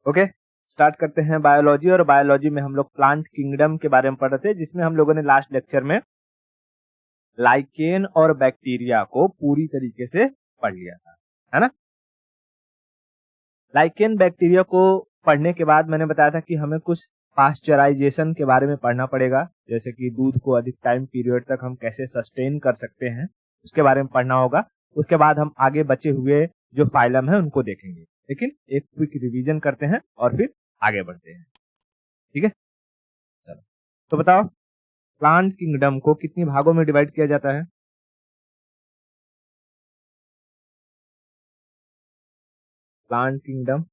Okay, start करते हैं biology. और बायोलॉजी में हम लोग प्लांट किंगडम के बारे में पढ़ रहे थे, जिसमें हम लोगों ने लास्ट लेक्चर में लाइकेन और बैक्टीरिया को पूरी तरीके से पढ़ लिया था, है ना। लाइकेन बैक्टीरिया को पढ़ने के बाद मैंने बताया था कि हमें कुछ पास्चराइजेशन के बारे में पढ़ना पड़ेगा, जैसे कि दूध को अधिक टाइम पीरियड तक हम कैसे सस्टेन कर सकते हैं, उसके बारे में पढ़ना होगा। उसके बाद हम आगे बचे हुए जो फाइलम है उनको देखेंगे, लेकिन एक क्विक रिवीजन करते हैं और फिर आगे बढ़ते हैं। ठीक है, चलो तो बताओ, प्लांट किंगडम को कितनी भागों में डिवाइड किया जाता है? प्लांट किंगडम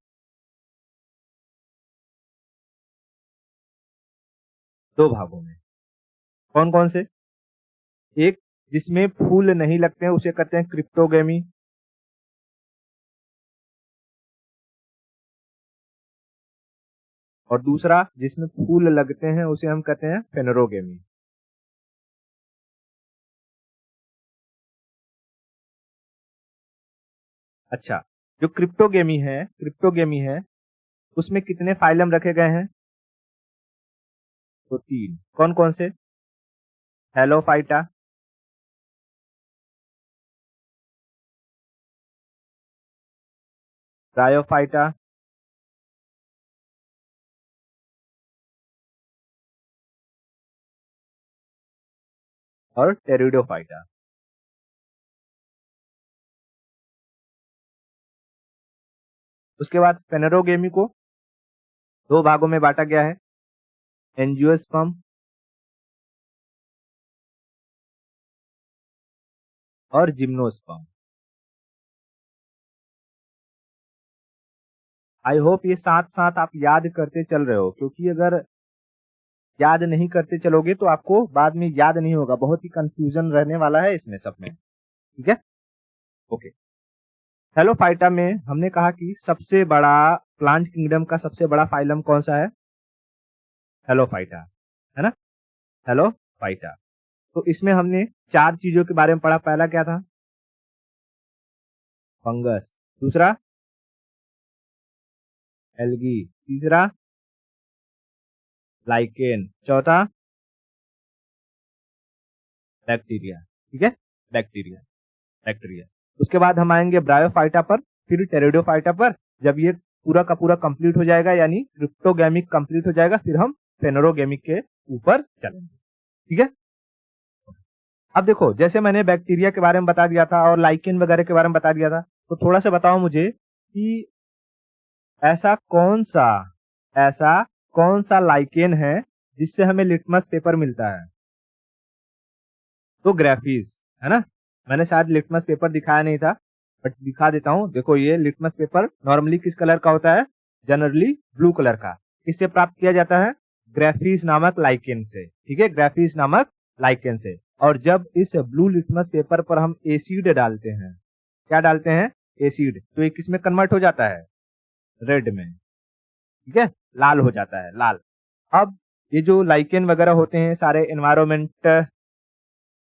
2 भागों में। कौन कौन से? एक जिसमें फूल नहीं लगते हैं उसे कहते हैं क्रिप्टोगेमी। और दूसरा जिसमें फूल लगते हैं उसे हम कहते हैं फेनरोगेमी। अच्छा, जो क्रिप्टोगेमी है उसमें कितने फाइलम रखे गए हैं? तो 3। कौन कौन से? हेलोफाइटा, ब्रायोफाइटा और टेरिडोफाइटा। उसके बाद फेनरोगेमी को 2 भागों में बांटा गया है, एंजियोस्पर्म और जिम्नोस्पर्म। आई होप ये साथ साथ आप याद करते चल रहे हो, क्योंकि अगर याद नहीं करते चलोगे तो आपको बाद में याद नहीं होगा, बहुत ही कंफ्यूजन रहने वाला है इसमें सब में। ठीक है, ओके। हेलोफाइटा में हमने कहा कि सबसे बड़ा प्लांट किंगडम का सबसे बड़ा फाइलम कौन सा है? हेलोफाइटा, है ना, हेलोफाइटा। तो इसमें हमने 4 चीजों के बारे में पढ़ा। पहला क्या था? फंगस। दूसरा एल्गी। तीसरा लाइकेन। चौथा बैक्टीरिया। ठीक है, बैक्टीरिया बैक्टीरिया। उसके बाद हम आएंगे ब्रायोफाइटा पर, फिर टेरिडोफाइटा पर। जब ये पूरा का पूरा कंप्लीट हो जाएगा, यानी क्रिप्टोगेमिक कंप्लीट हो जाएगा, फिर हम फेनरोगेमिक के ऊपर चलेंगे। ठीक है, अब देखो, जैसे मैंने बैक्टीरिया के बारे में बता दिया था और लाइकेन वगैरह के बारे में बता दिया था, तो थोड़ा सा बताओ मुझे कि ऐसा ऐसा कौन सा लाइकेन है जिससे हमें लिटमस पेपर मिलता है? तो ग्राफीज, है ना। मैंने शायद लिटमस पेपर दिखाया नहीं था, बट दिखा देता हूँ। देखो, ये लिटमस पेपर नॉर्मली किस कलर का होता है? जनरली ब्लू कलर का। इससे प्राप्त किया जाता है ग्राफीज नामक लाइकेन से। ठीक है, ग्राफीज नामक लाइकेन से। और जब इस ब्लू लिटमस पेपर पर हम एसिड डालते हैं, क्या डालते हैं? एसिड, तो ये किस में कन्वर्ट हो जाता है? रेड में। ठीक है, लाल हो जाता है, लाल। अब ये जो लाइकेन वगैरह होते हैं सारे एनवायरमेंट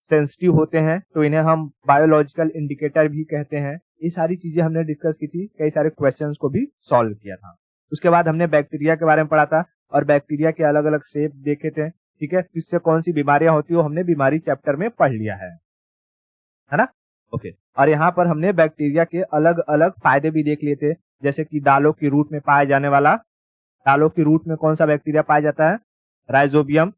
सेंसिटिव होते हैं, तो इन्हें हम बायोलॉजिकल इंडिकेटर भी कहते हैं। ये सारी चीजें हमने डिस्कस की थी, कई सारे क्वेश्चंस को भी सॉल्व किया था। उसके बाद हमने बैक्टीरिया के बारे में पढ़ा था और बैक्टीरिया के अलग अलग शेप देखे थे। ठीक है, किससे कौन सी बीमारियां होती है वो हमने बीमारी चैप्टर में पढ़ लिया है ना। ओके, और यहाँ पर हमने बैक्टीरिया के अलग अलग फायदे भी देख लिए थे, जैसे कि दालों की रूट में पाए जाने वाला, दालों की रूट में कौन सा बैक्टीरिया पाया जाता है? राइजोबियम,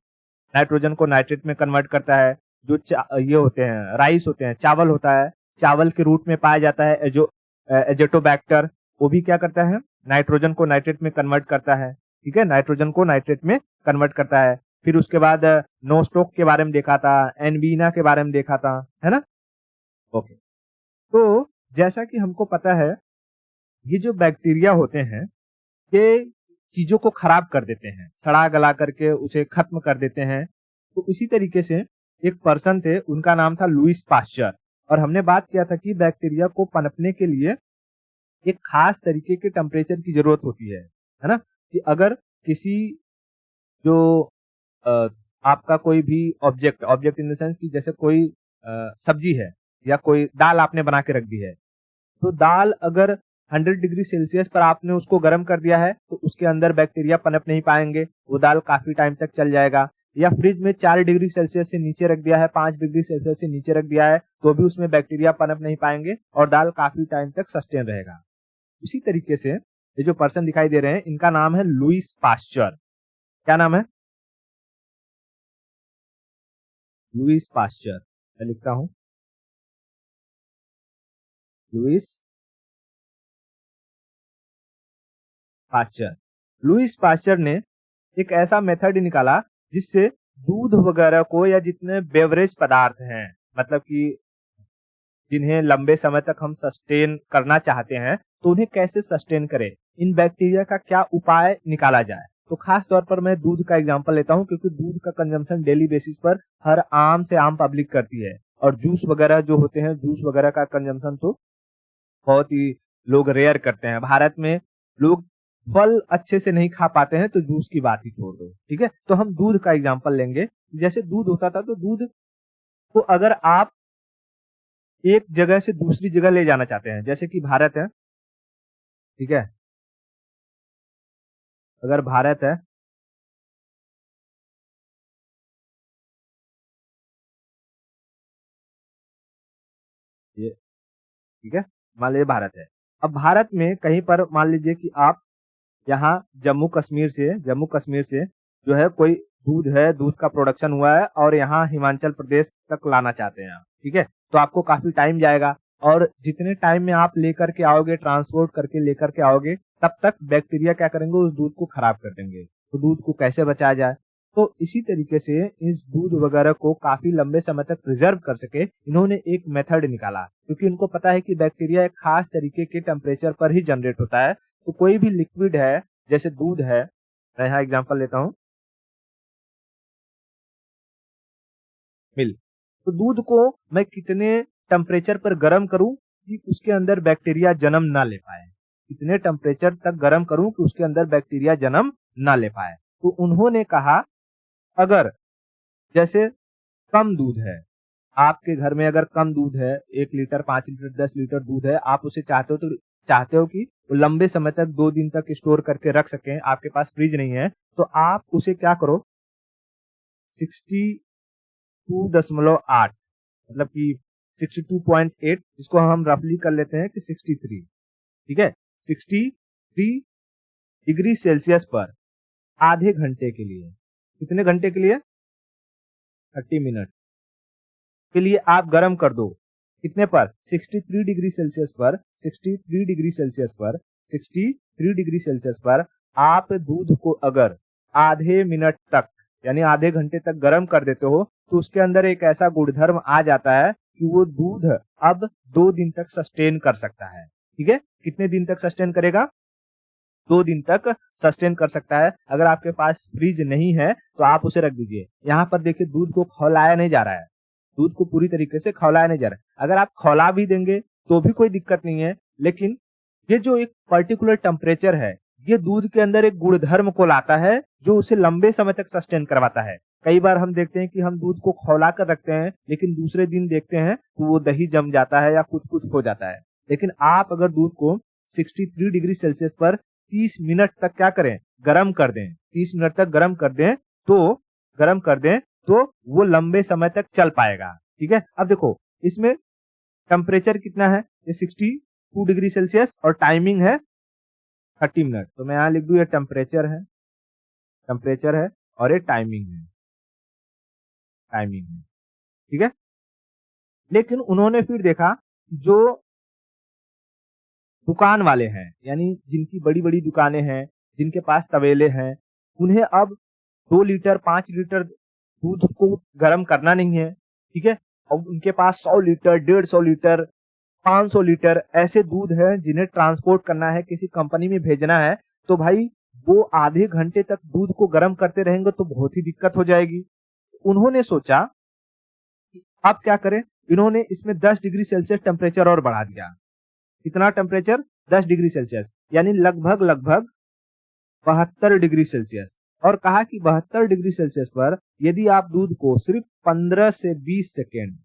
नाइट्रोजन को नाइट्रेट में कन्वर्ट करता है। जो ये होते हैं राइस होते हैं, चावल होता है, चावल के रूट में पाया जाता है जो एजेटोबैक्टर, वो भी क्या करता है? नाइट्रोजन को नाइट्रेट में कन्वर्ट करता है। ठीक है, नाइट्रोजन को नाइट्रेट में कन्वर्ट करता है। फिर उसके बाद नोस्टोक के बारे में देखा था, एनबीना के बारे में देखा था, है ना। ओके, तो जैसा कि हमको पता है, ये जो बैक्टीरिया होते हैं ये चीजों को खराब कर देते हैं, सड़ा गला करके उसे खत्म कर देते हैं। तो इसी तरीके से एक पर्सन थे, उनका नाम था लुईस पास्चर। और हमने बात किया था कि बैक्टीरिया को पनपने के लिए एक खास तरीके के टेम्परेचर की जरूरत होती है ना। कि अगर किसी जो अ, आपका कोई भी object object in the sense कि जैसे कोई सब्जी है या कोई दाल आपने बना के रख दी है, तो दाल अगर 100 डिग्री सेल्सियस पर आपने उसको गर्म कर दिया है तो उसके अंदर बैक्टीरिया पनप नहीं पाएंगे, वो दाल काफी टाइम तक चल जाएगा। या फ्रिज में 4 डिग्री सेल्सियस से नीचे रख दिया है, 5 डिग्री सेल्सियस से नीचे रख दिया है तो भी उसमें बैक्टीरिया पनप नहीं पाएंगे और दाल काफी टाइम तक सस्टेन रहेगा। इसी तरीके से ये जो पर्सन दिखाई दे रहे हैं इनका नाम है लुईस पास्चर। क्या नाम है? Lewis pasture. मैं लिखता हूं लुईस पास्चर। लुईस पास्चर ने एक ऐसा मेथड निकाला जिससे दूध वगैरह को या जितने बेवरेज पदार्थ हैं, मतलब कि जिन्हें लंबे समय तक हम सस्टेन करना चाहते हैं तो उन्हें कैसे सस्टेन करें, इन बैक्टीरिया का क्या उपाय निकाला जाए। तो खास तौर पर मैं दूध का एग्जांपल लेता हूं क्योंकि दूध का कंजम्पशन डेली बेसिस पर हर आम से आम पब्लिक करती है और जूस वगैरह जो होते हैं, जूस वगैरह का कंजम्पशन तो बहुत ही लोग रेयर करते हैं। भारत में लोग फल अच्छे से नहीं खा पाते हैं तो जूस की बात ही छोड़ दो। ठीक है, तो हम दूध का एग्जांपल लेंगे। जैसे दूध होता था तो दूध को अगर आप एक जगह से दूसरी जगह ले जाना चाहते हैं, जैसे कि भारत है, ठीक है, अगर भारत है ये, ठीक है, मान लीजिए भारत है। अब भारत में कहीं पर मान लीजिए कि आप यहाँ जम्मू कश्मीर से जो है कोई दूध है, दूध का प्रोडक्शन हुआ है और यहाँ हिमाचल प्रदेश तक लाना चाहते हैं आप। ठीक है, तो आपको काफी टाइम जाएगा और जितने टाइम में आप लेकर के आओगे, ट्रांसपोर्ट करके लेकर के आओगे, तब तक बैक्टीरिया क्या करेंगे, उस दूध को खराब कर देंगे। तो दूध को कैसे बचाया जाए? तो इसी तरीके से इस दूध वगैरह को काफी लंबे समय तक प्रिजर्व कर सके इन्होंने एक मेथड निकाला, क्योंकि इनको पता है कि बैक्टीरिया एक खास तरीके के टेम्परेचर पर ही जनरेट होता है। तो कोई भी लिक्विड है, जैसे दूध है, मैं यहाँ एग्जांपल लेता हूँ मिल्क। तो दूध को मैं कितने टेम्परेचर पर गर्म करूं कि उसके अंदर बैक्टीरिया जन्म ना ले पाए, कितने टेम्परेचर तक गर्म करूं कि उसके अंदर बैक्टीरिया जन्म ना ले पाए। तो उन्होंने कहा अगर जैसे कम दूध है, आपके घर में अगर कम दूध है, 1 लीटर, 5 लीटर, 10 लीटर दूध है, आप उसे चाहते हो कि वो लंबे समय तक 2 दिन तक स्टोर करके रख सकें, आपके पास फ्रिज नहीं है, तो आप उसे क्या करो, 62.8, मतलब कि 62.8, इसको हम रफली कर लेते हैं कि 63, ठीक है, 63 डिग्री सेल्सियस पर आधे घंटे के लिए, कितने घंटे के लिए, 30 मिनट के लिए आप गर्म कर दो। कितने पर? 63 डिग्री सेल्सियस पर, 63 डिग्री सेल्सियस पर, 63 डिग्री सेल्सियस पर आप दूध को अगर आधे मिनट तक यानी आधे घंटे तक गर्म कर देते हो तो उसके अंदर एक ऐसा गुणधर्म आ जाता है कि वो दूध अब 2 दिन तक सस्टेन कर सकता है। ठीक है, कितने दिन तक सस्टेन करेगा? 2 दिन तक सस्टेन कर सकता है। अगर आपके पास फ्रिज नहीं है तो आप उसे रख दीजिए। यहाँ पर देखिए दूध को खौलाया नहीं जा रहा है, दूध को पूरी तरीके से खौलाया नहीं जा रहा है। अगर आप खौला भी देंगे तो भी कोई दिक्कत नहीं है, लेकिन ये जो एक पर्टिकुलर टेम्परेचर है ये दूध के अंदर एक गुणधर्म को लाता है जो उसे लंबे समय तक सस्टेन करवाता है। कई बार हम देखते हैं कि हम दूध को खौला कर रखते हैं लेकिन दूसरे दिन देखते हैं तो वो दही जम जाता है या कुछ कुछ हो जाता है। लेकिन आप अगर दूध को 63 डिग्री सेल्सियस पर 30 मिनट तक क्या करें, गर्म कर दें, 30 मिनट तक गर्म कर दें तो वो लंबे समय तक चल पाएगा। ठीक है, अब देखो इसमें टेम्परेचर कितना है, ये 62 डिग्री सेल्सियस और टाइमिंग है 30 मिनट। तो मैं यहाँ लिख दूं ये टेम्परेचर है और ये टाइमिंग है। ठीक है, लेकिन उन्होंने फिर देखा जो दुकान वाले हैं, यानी जिनकी बड़ी बड़ी दुकानें हैं, जिनके पास तवेले हैं, उन्हें अब 2 लीटर 5 लीटर दूध को गर्म करना नहीं है। ठीक है, अब उनके पास 100 लीटर 150 लीटर 500 लीटर ऐसे दूध है जिन्हें ट्रांसपोर्ट करना है, किसी कंपनी में भेजना है, तो भाई वो आधे घंटे तक दूध को गर्म करते रहेंगे तो बहुत ही दिक्कत हो जाएगी। उन्होंने सोचा कि अब क्या करें, इन्होंने इसमें 10 डिग्री सेल्सियस टेम्परेचर और बढ़ा दिया। कितना टेम्परेचर? 10 डिग्री सेल्सियस, यानी लगभग 72 डिग्री सेल्सियस। और कहा कि 72 डिग्री सेल्सियस पर यदि आप दूध को सिर्फ 15 से 20 सेकेंड,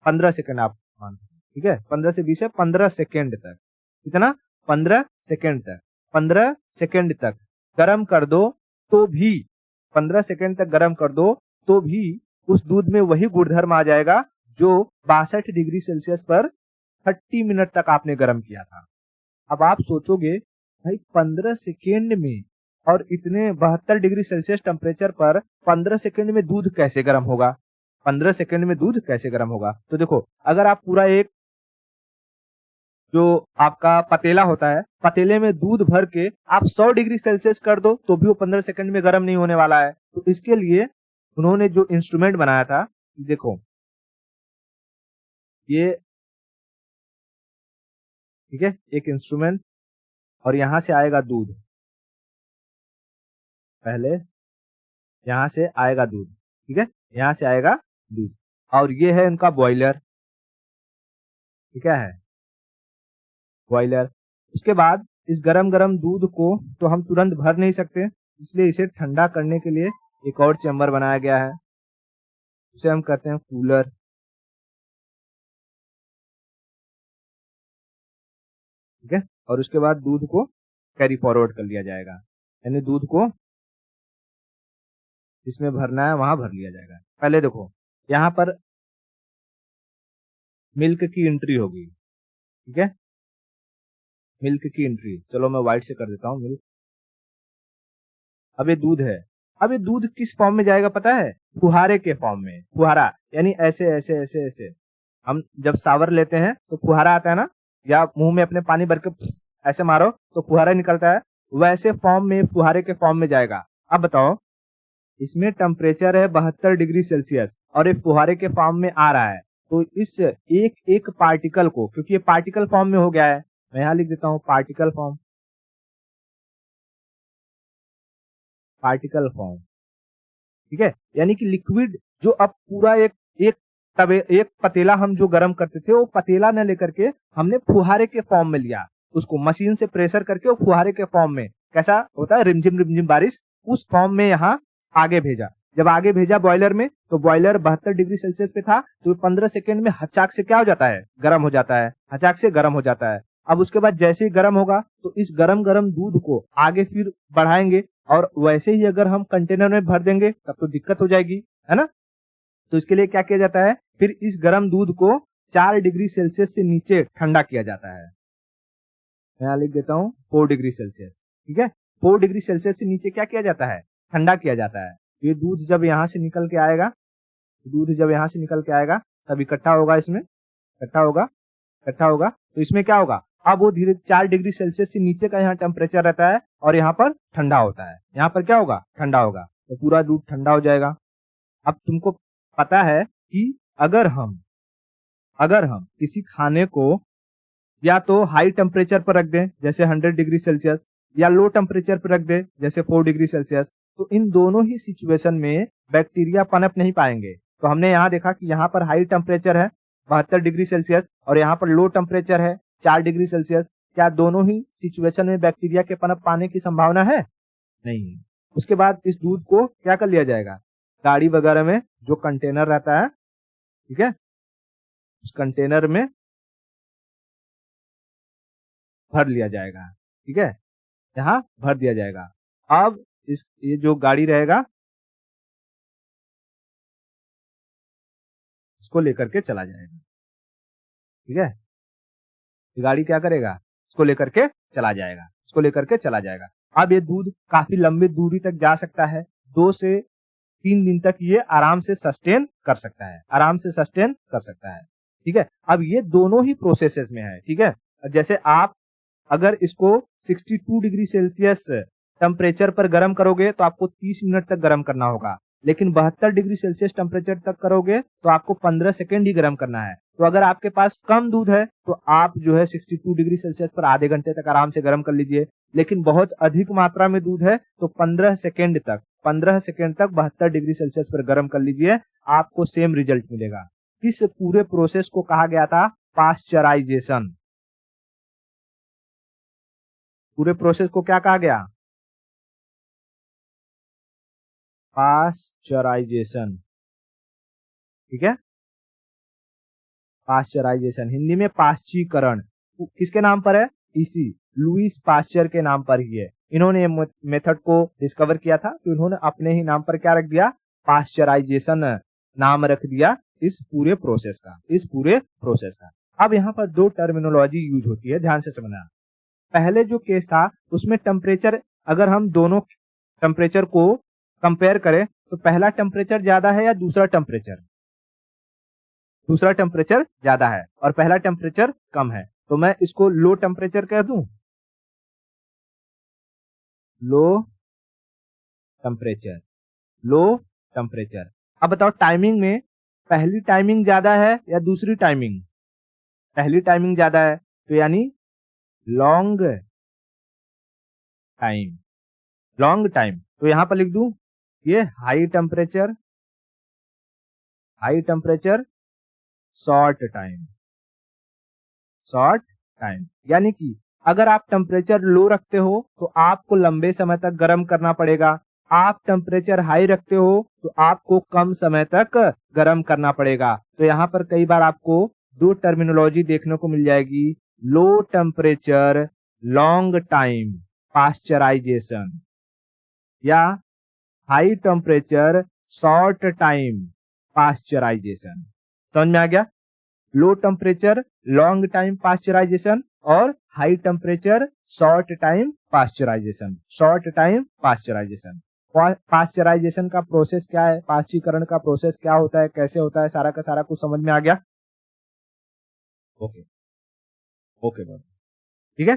15 सेकेंड आप मान, ठीक है, 15 से 20 है 15 सेकेंड तक, कितना 15 सेकेंड तक गर्म कर दो तो भी 15 सेकेंड तक गर्म कर दो तो भी उस दूध में वही गुणधर्म आ जाएगा जो 62 डिग्री सेल्सियस पर 30 मिनट तक आपने गर्म किया था। अब आप सोचोगे भाई 15 सेकेंड में और इतने 72 डिग्री सेल्सियस टेम्परेचर पर 15 सेकेंड में दूध कैसे गर्म होगा? 15 सेकेंड में दूध कैसे गर्म होगा? तो देखो, अगर आप पूरा एक जो आपका पतेला होता है, पतेले में दूध भर के आप 100 डिग्री सेल्सियस कर दो तो भी वो 15 सेकंड में गर्म नहीं होने वाला है। तो इसके लिए उन्होंने जो इंस्ट्रूमेंट बनाया था, देखो ये ठीक है, एक इंस्ट्रूमेंट और यहां से आएगा दूध, पहले यहां से आएगा दूध, ठीक है, यहां से आएगा दूध और ये है इनका बॉयलर, ठीक है बॉयलर। उसके बाद इस गरम गरम दूध को तो हम तुरंत भर नहीं सकते, इसलिए इसे ठंडा करने के लिए एक और चेम्बर बनाया गया है, उसे हम कहते हैं कूलर, ठीक है। और उसके बाद दूध को कैरी फॉरवर्ड कर लिया जाएगा, यानी दूध को जिसमें भरना है वहां भर लिया जाएगा। पहले देखो यहाँ पर मिल्क की एंट्री होगी, ठीक है, मिल्क की एंट्री, चलो मैं व्हाइट से कर देता हूँ मिल्क। अब ये दूध है, अब ये दूध किस फॉर्म में जाएगा पता है? फुहारे के फॉर्म में, फुहारा यानी ऐसे ऐसे ऐसे ऐसे, हम जब सावर लेते हैं तो फुहारा आता है ना, या मुंह में अपने पानी भर के ऐसे मारो तो फुहारा निकलता है, वैसे फॉर्म में फुहारे के फॉर्म में जाएगा। अब बताओ, इसमें टेम्परेचर है 72 डिग्री सेल्सियस और ये फुहारे के फॉर्म में आ रहा है, तो इस एक एक पार्टिकल को, क्योंकि ये पार्टिकल फॉर्म में हो गया है, मैं यहाँ लिख देता हूँ पार्टिकल फॉर्म, पार्टिकल फॉर्म, ठीक है, यानी कि लिक्विड जो अब पूरा एक एक तवे एक पतेला हम जो गर्म करते थे वो पतेला न लेकर के हमने फुहारे के फॉर्म में लिया, उसको मशीन से प्रेशर करके वो फुहारे के फॉर्म में, कैसा होता है रिमझिम रिमझिम बारिश, उस फॉर्म में यहाँ आगे भेजा। जब आगे भेजा बॉयलर में, तो बॉयलर 72 डिग्री सेल्सियस पे था, तो 15 सेकंड में हचाक से क्या हो जाता है? गर्म हो जाता है, हचाक से गर्म हो जाता है। अब उसके बाद जैसे ही गर्म होगा तो इस गरम गरम दूध को आगे फिर बढ़ाएंगे, और वैसे ही अगर हम कंटेनर में भर देंगे तब तो दिक्कत हो जाएगी, है ना। तो इसके लिए क्या किया जाता है, फिर इस गर्म दूध को 4 डिग्री सेल्सियस से नीचे ठंडा किया जाता है, मैं यहाँ लिख देता हूँ 4 डिग्री सेल्सियस, ठीक है। 4 डिग्री सेल्सियस से नीचे क्या किया जाता है? ठंडा किया जाता है। ये दूध जब यहाँ से निकल के आएगा, दूध जब यहाँ से निकल के आएगा, सब इकट्ठा होगा, इसमें इकट्ठा होगा, इकट्ठा होगा, तो इसमें क्या होगा, अब वो धीरे 4 डिग्री सेल्सियस से नीचे का यहाँ टेम्परेचर रहता है और यहाँ पर ठंडा होता है, यहाँ पर क्या होगा? ठंडा होगा, तो पूरा दूध ठंडा हो जाएगा। अब तुमको पता है कि अगर हम किसी खाने को या तो हाई टेम्परेचर पर रख दें जैसे 100 डिग्री सेल्सियस, या लो टेम्परेचर पर रख दें जैसे 4 डिग्री सेल्सियस, तो इन दोनों ही सिचुएशन में बैक्टीरिया पनप नहीं पाएंगे। तो हमने यहाँ देखा कि यहाँ पर हाई टेम्परेचर है 72 डिग्री सेल्सियस और यहाँ पर लो टेम्परेचर है 4 डिग्री सेल्सियस, क्या दोनों ही सिचुएशन में बैक्टीरिया के पनप पाने की संभावना है? नहीं है। उसके बाद इस दूध को क्या कर लिया जाएगा? गाड़ी वगैरह में जो कंटेनर रहता है, ठीक है, उस कंटेनर में भर लिया जाएगा, ठीक है, यहाँ भर दिया जाएगा। अब ये जो गाड़ी रहेगा इसको लेकर के चला जाएगा, ठीक है, ये गाड़ी क्या करेगा? इसको लेकर के चला जाएगा, इसको लेकर के चला जाएगा। अब ये दूध काफी लंबी दूरी तक जा सकता है, 2 से 3 दिन तक ये आराम से सस्टेन कर सकता है, आराम से सस्टेन कर सकता है, ठीक है। अब ये दोनों ही प्रोसेसेस में है, ठीक है। जैसे आप अगर इसको 62 डिग्री सेल्सियस टेम्परेचर पर गर्म करोगे तो आपको 30 मिनट तक गर्म करना होगा, लेकिन 72 डिग्री सेल्सियस टेम्परेचर तक करोगे तो आपको 15 सेकेंड ही गर्म करना है। तो अगर आपके पास कम दूध है तो आप जो है 62 डिग्री सेल्सियस पर आधे घंटे तक आराम से गर्म कर लीजिए, लेकिन बहुत अधिक मात्रा में दूध है तो 15 सेकेंड तक 72 डिग्री सेल्सियस पर गर्म कर लीजिए, आपको सेम रिजल्ट मिलेगा। इस पूरे प्रोसेस को कहा गया था पाश्चराइजेशन। पूरे प्रोसेस को क्या कहा गया? पाश्चराइजेशन, ठीक है, पाश्चराइजेशन, हिंदी में पाश्चीकरण, किसके नाम पर है? इसी लुईस पास्चर के नाम पर ही है। इन्होंने मेथड को डिस्कवर किया था, तो इन्होंने अपने ही नाम पर क्या रख दिया, पास्चराइजेशन नाम रख दिया इस पूरे प्रोसेस का। अब यहाँ पर दो टर्मिनोलॉजी यूज होती है, ध्यान से समझना। पहले जो केस था उसमें टेम्परेचर, अगर हम दोनों टेम्परेचर को कंपेयर करें तो पहला टेम्परेचर ज्यादा है या दूसरा टेम्परेचर? दूसरा टेम्परेचर ज्यादा है और पहला टेम्परेचर कम है, तो मैं इसको लो टेम्परेचर कह दूं, लो टेम्परेचर। अब बताओ टाइमिंग में पहली टाइमिंग ज्यादा है या दूसरी टाइमिंग? पहली टाइमिंग ज्यादा है, तो यानी लॉन्ग टाइम। तो यहां पर लिख दूं ये हाई टेम्परेचर शॉर्ट टाइम। यानी कि अगर आप टेम्परेचर लो रखते हो तो आपको लंबे समय तक गर्म करना पड़ेगा, आप टेम्परेचर हाई रखते हो तो आपको कम समय तक गर्म करना पड़ेगा। तो यहाँ पर कई बार आपको दो टर्मिनोलॉजी देखने को मिल जाएगी, low temperature long time pasteurization या high temperature short time pasteurization. समझ में आ गया? Low temperature long time pasteurization और high temperature short time pasteurization. Pasteurization का प्रोसेस क्या है, पाश्चीकरण का प्रोसेस क्या होता है, कैसे होता है, सारा का सारा कुछ समझ में आ गया? ओके ठीक है,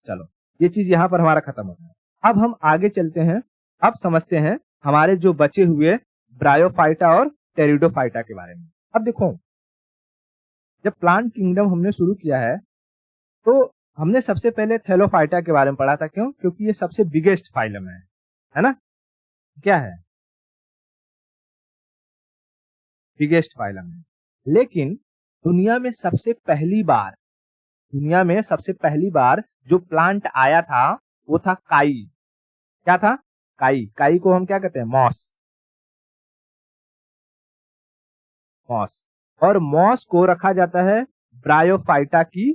चलो ये चीज यहाँ पर हमारा खत्म होता है। अब हम आगे चलते हैं, अब समझते हैं हमारे जो बचे हुए ब्रायोफाइटा और टेरिडोफाइटा के बारे में। अब देखो, जब प्लांट किंगडम हमने शुरू किया है तो हमने सबसे पहले थैलोफाइटा के बारे में पढ़ा था। क्यों? क्योंकि ये सबसे बिगेस्ट फाइलम है ना? क्या है? बिगेस्ट फाइलम है। लेकिन दुनिया में सबसे पहली बार जो प्लांट आया था वो था काई। क्या था? काई को हम क्या कहते हैं? मॉस। और मॉस को रखा जाता है ब्रायोफाइटा की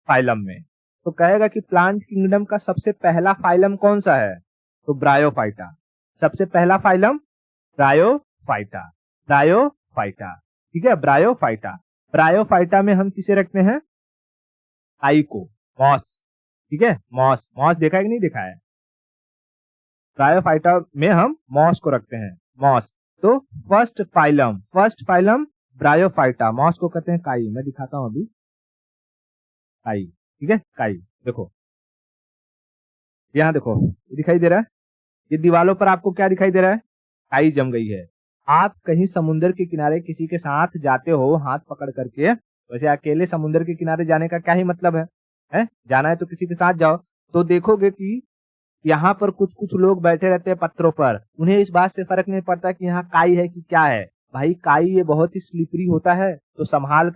फाइलम में। तो कहेगा कि प्लांट किंगडम का सबसे पहला फाइलम कौन सा है? तो ब्रायोफाइटा। सबसे पहला फाइलम ब्रायोफाइटा। ठीक है, ब्रायोफाइटा में हम किसे रखते हैं? काई को, मॉस। ठीक है, मॉस देखा है कि नहीं देखा है? ब्रायोफाइटा में हम मॉस को रखते हैं, मॉस। तो फर्स्ट फाइलम ब्रायोफाइटा, मॉस को कहते हैं काई। मैं दिखाता हूं अभी, काई। ठीक है, काई। देखो यहाँ देखो, दिखाई दे रहा है? ये दीवालों पर आपको क्या दिखाई दे रहा है? काई जम गई है। आप कहीं समुद्र के किनारे किसी के साथ जाते हो हाथ पकड़ करके, वैसे अकेले समुद्र के किनारे जाने का क्या ही मतलब है? जाना है तो किसी के साथ जाओ। तो देखोगे कि यहाँ पर कुछ लोग बैठे रहते हैं पत्थरों पर, उन्हें इस बात से फर्क नहीं पड़ता कि यहाँ काई है कि क्या है। भाई काई ये बहुत ही स्लिपरी होता है, तो संभाल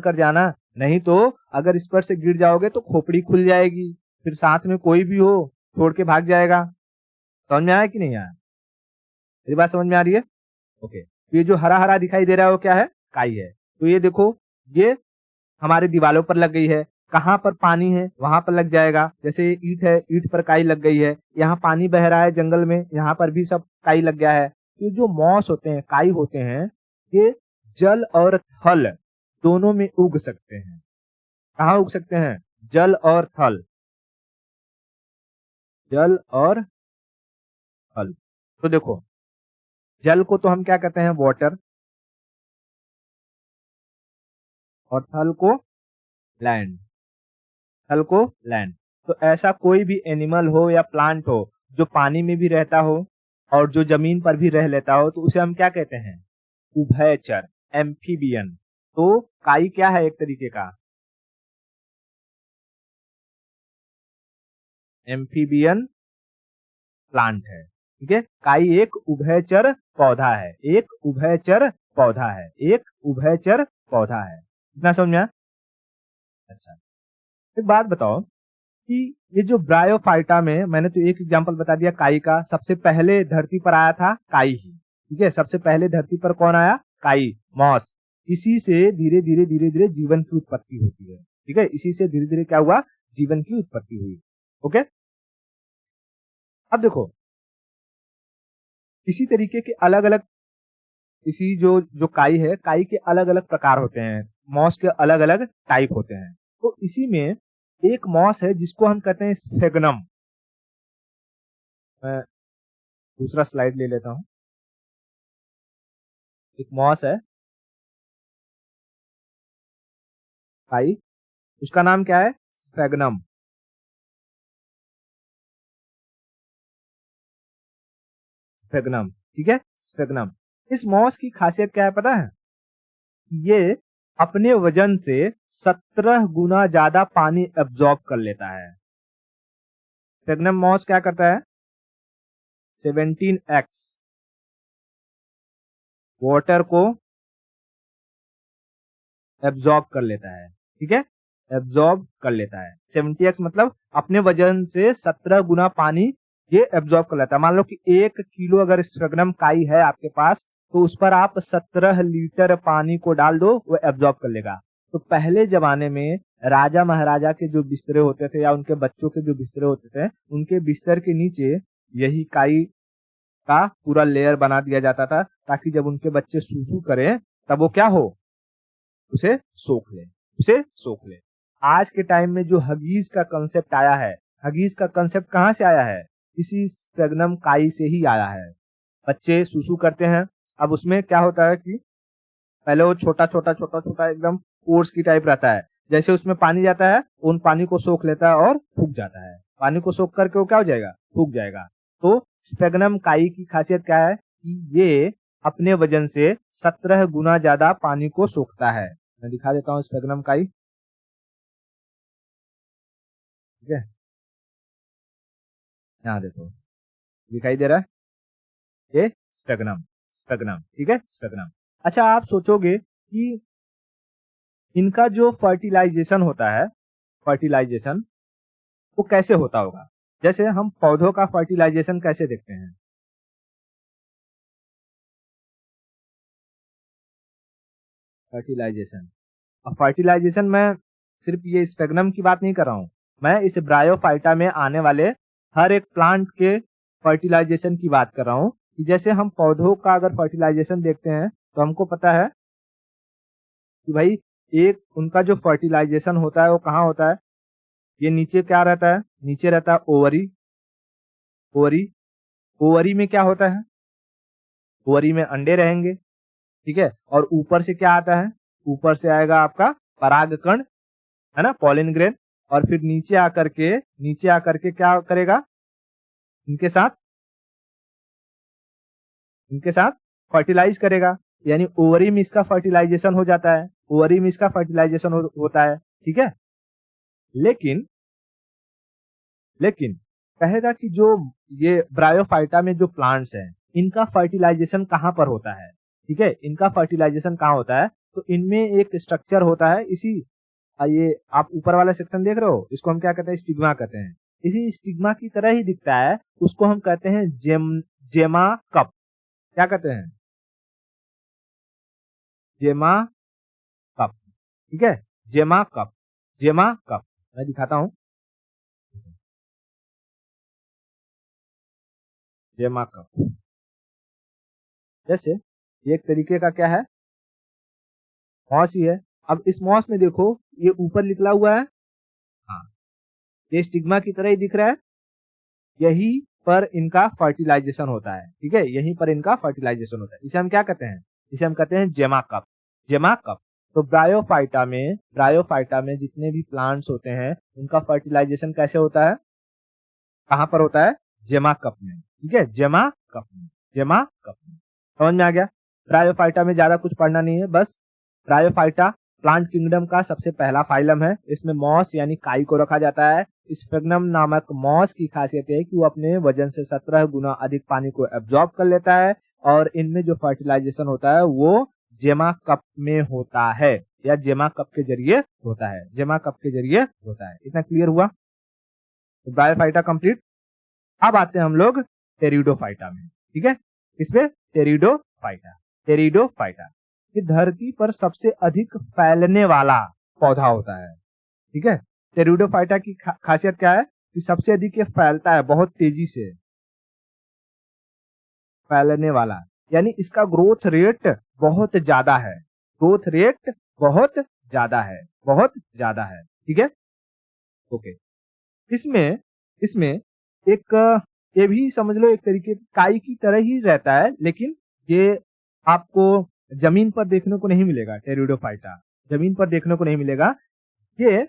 कर जाना, नहीं तो अगर इस पर से गिर जाओगे तो खोपड़ी खुल जाएगी, फिर साथ में कोई भी हो छोड़ के भाग जाएगा। समझ में आया कि नहीं आया? मेरी बात समझ में आ रही है? ओके। ये जो हरा हरा दिखाई दे रहा है वो क्या है? काई है। तो ये देखो, ये हमारे दीवालों पर लग गई है। कहाँ पर पानी है वहां पर लग जाएगा। जैसे ईंट है, ईंट पर काई लग गई है। यहाँ पानी बह रहा है जंगल में, यहाँ पर भी सब काई लग गया है। ये जो मॉस होते हैं, काई होते हैं, ये जल और थल दोनों में उग सकते हैं। कहाँ उग सकते हैं? जल और थल। तो देखो, जल को तो हम क्या कहते हैं? वाटर। और थल को लैंड। तो ऐसा कोई भी एनिमल हो या प्लांट हो जो पानी में भी रहता हो और जो जमीन पर भी रह लेता हो, तो उसे हम क्या कहते हैं? उभयचर, एम्फीबियन। तो काई क्या है? एक तरीके का एम्फीबियन प्लांट है। ठीक है, काई एक उभयचर पौधा है। इतना समझ में आया? अच्छा, एक बात बताओ कि ये जो ब्रायोफाइटा में, मैंने तो एक एग्जांपल बता दिया काई का, सबसे पहले धरती पर आया था काई ही। ठीक है, सबसे पहले धरती पर कौन आया? काई, मॉस। इसी से धीरे धीरे जीवन की उत्पत्ति होती है। ठीक है, इसी से धीरे धीरे क्या हुआ, जीवन की उत्पत्ति हुई। ओके, अब देखो इसी तरीके के अलग अलग, इसी जो जो काई है, काई के अलग अलग प्रकार होते हैं, मॉस के अलग अलग टाइप होते हैं। तो इसी में एक मॉस है जिसको हम कहते हैं स्फेगनम। मैं दूसरा स्लाइड ले लेता हूं। एक मॉस है काई, उसका नाम क्या है, स्फेगनम। स्फेगनम, ठीक है, स्फेगनम। इस मॉस की खासियत क्या है पता है, ये अपने वजन से 17 गुना ज्यादा पानी एब्जॉर्ब कर लेता है। स्फेगनम मॉस क्या करता है, 17x वाटर को एब्जॉर्ब कर लेता है, ठीक है, एब्जॉर्ब कर लेता है। 70x मतलब अपने वजन से 17 गुना पानी ये एब्जॉर्ब कर लेता है। मान लो कि 1 किलो अगर स्फेगनम काई है आपके पास, तो उस पर आप 17 लीटर पानी को डाल दो, वो एब्जॉर्ब कर लेगा। तो पहले जमाने में राजा महाराजा के जो बिस्तरे होते थे या उनके बच्चों के जो बिस्तरे होते थे, उनके बिस्तर के नीचे यही काई का पूरा लेयर बना दिया जाता था, ताकि जब उनके बच्चे सूसू करें तब वो क्या हो, उसे सोख ले, उसे सोख ले। आज के टाइम में जो हगीज का कंसेप्ट आया है, हगीज का कंसेप्ट कहाँ से आया है, इसी स्फेगनम काई से ही आया है। बच्चे सुसु करते हैं, अब उसमें क्या होता है कि पहले वो छोटा छोटा छोटा छोटा एकदम कोर्स की टाइप रहता है, जैसे उसमें पानी जाता है उन पानी को सोख लेता है और फूक जाता है। पानी को सोख करके वो क्या हो जाएगा, फूक जाएगा। तो स्फेगनम काई की खासियत क्या है कि ये अपने वजन से 17 गुना ज्यादा पानी को सोखता है। मैं दिखा देता हूँ स्फेगनम काई, ठीक है, यहाँ देखो दिखाई दे रहा है, ये स्फेगनम, स्फेगनम, ठीक है, स्फेगनम। अच्छा, आप सोचोगे कि इनका जो फर्टिलाइजेशन होता है, फर्टिलाइजेशन वो कैसे होता होगा। जैसे हम पौधों का फर्टिलाइजेशन कैसे देखते हैं, फर्टिलाइजेशन। अब फर्टिलाइजेशन में सिर्फ ये स्पेगनम की बात नहीं कर रहा हूँ, मैं इस ब्रायोफाइटा में आने वाले हर एक प्लांट के फर्टिलाइजेशन की बात कर रहा हूँ। कि जैसे हम पौधों का अगर फर्टिलाइजेशन देखते हैं तो हमको पता है कि भाई एक उनका जो फर्टिलाइजेशन होता है वो कहाँ होता है, ये नीचे क्या रहता है, नीचे रहता है ओवरी। ओवरी, ओवरी में क्या होता है, ओवरी में अंडे रहेंगे, ठीक है, और ऊपर से क्या आता है, ऊपर से आएगा आपका परागकण, है ना, पॉलिन ग्रेन। और फिर नीचे आकर के क्या करेगा, इनके साथ फर्टिलाइज करेगा, यानी ओवरी में इसका फर्टिलाइजेशन हो जाता है, ओवरी में इसका फर्टिलाइजेशन होता है, ठीक है। लेकिन लेकिन कहेगा कि जो ये ब्रायोफाइटा में जो प्लांट्स हैं, इनका फर्टिलाइजेशन कहाँ पर होता है, ठीक है, इनका फर्टिलाइजेशन कहाँ होता है, तो इनमें एक स्ट्रक्चर होता है, इसी ये आप ऊपर वाला सेक्शन देख रहे हो, इसको हम क्या कहते हैं, स्टिग्मा कहते हैं। इसी स्टिग्मा की तरह ही दिखता है, उसको हम कहते हैं जेमा कप। क्या कहते हैं, जेमा कप, ठीक है, जेमा कप, जेमा कप। मैं दिखाता हूं, जेमा कप जैसे ये एक तरीके का क्या है, मॉस ही है। अब इस मॉस में देखो ये ऊपर निकला हुआ है, हाँ, ये स्टिग्मा की तरह ही दिख रहा है, यही पर इनका फर्टिलाइजेशन होता है, ठीक है, यहीं पर इनका फर्टिलाइजेशन होता है। इसे हम क्या कहते हैं, इसे हम कहते हैं जेमा कप, जेमा कप। तो ब्रायोफाइटा में जितने भी प्लांट्स होते हैं उनका फर्टिलाइजेशन कैसे होता है, कहाँ पर होता है, जेमा कप में, ठीक है, जेमा कप में, जेमा कप में। समझ में आ गया। ब्रायोफाइटा में ज्यादा कुछ पढ़ना नहीं है, बस ब्रायोफाइटा प्लांट किंगडम का सबसे पहला फाइलम है। इसमें मॉस यानी काई को रखा जाता है। स्फेगनम नामक मॉस की खासियत है कि वो अपने वजन से 17 गुना अधिक पानी को एब्जॉर्ब कर लेता है, और इनमें जो फर्टिलाइजेशन होता है वो जेमा कप में होता है, या जेमा कप के जरिए होता है, जेमा कप के जरिए होता है। इतना क्लियर हुआ, तो ब्रायोफाइटा कंप्लीट। अब आते हैं हम लोग टेरिडोफाइटा में, ठीक है, इसमें टेरिडोफाइटा, टेरिडोफाइटा ये धरती पर सबसे अधिक फैलने वाला पौधा होता है, ठीक है। टेरिडोफाइटा की खासियत क्या है कि सबसे अधिक ये फैलता है, बहुत तेजी से फैलने वाला, यानी इसका ग्रोथ रेट बहुत ज्यादा है, ग्रोथ रेट बहुत ज्यादा है, बहुत ज्यादा है। ठीक है, ओके। इसमें इसमें एक ये भी समझ लो एक तरीके काई की तरह ही रहता है, लेकिन ये आपको जमीन पर देखने को नहीं मिलेगा। टेरिडोफाइटा जमीन पर देखने को नहीं मिलेगा। ये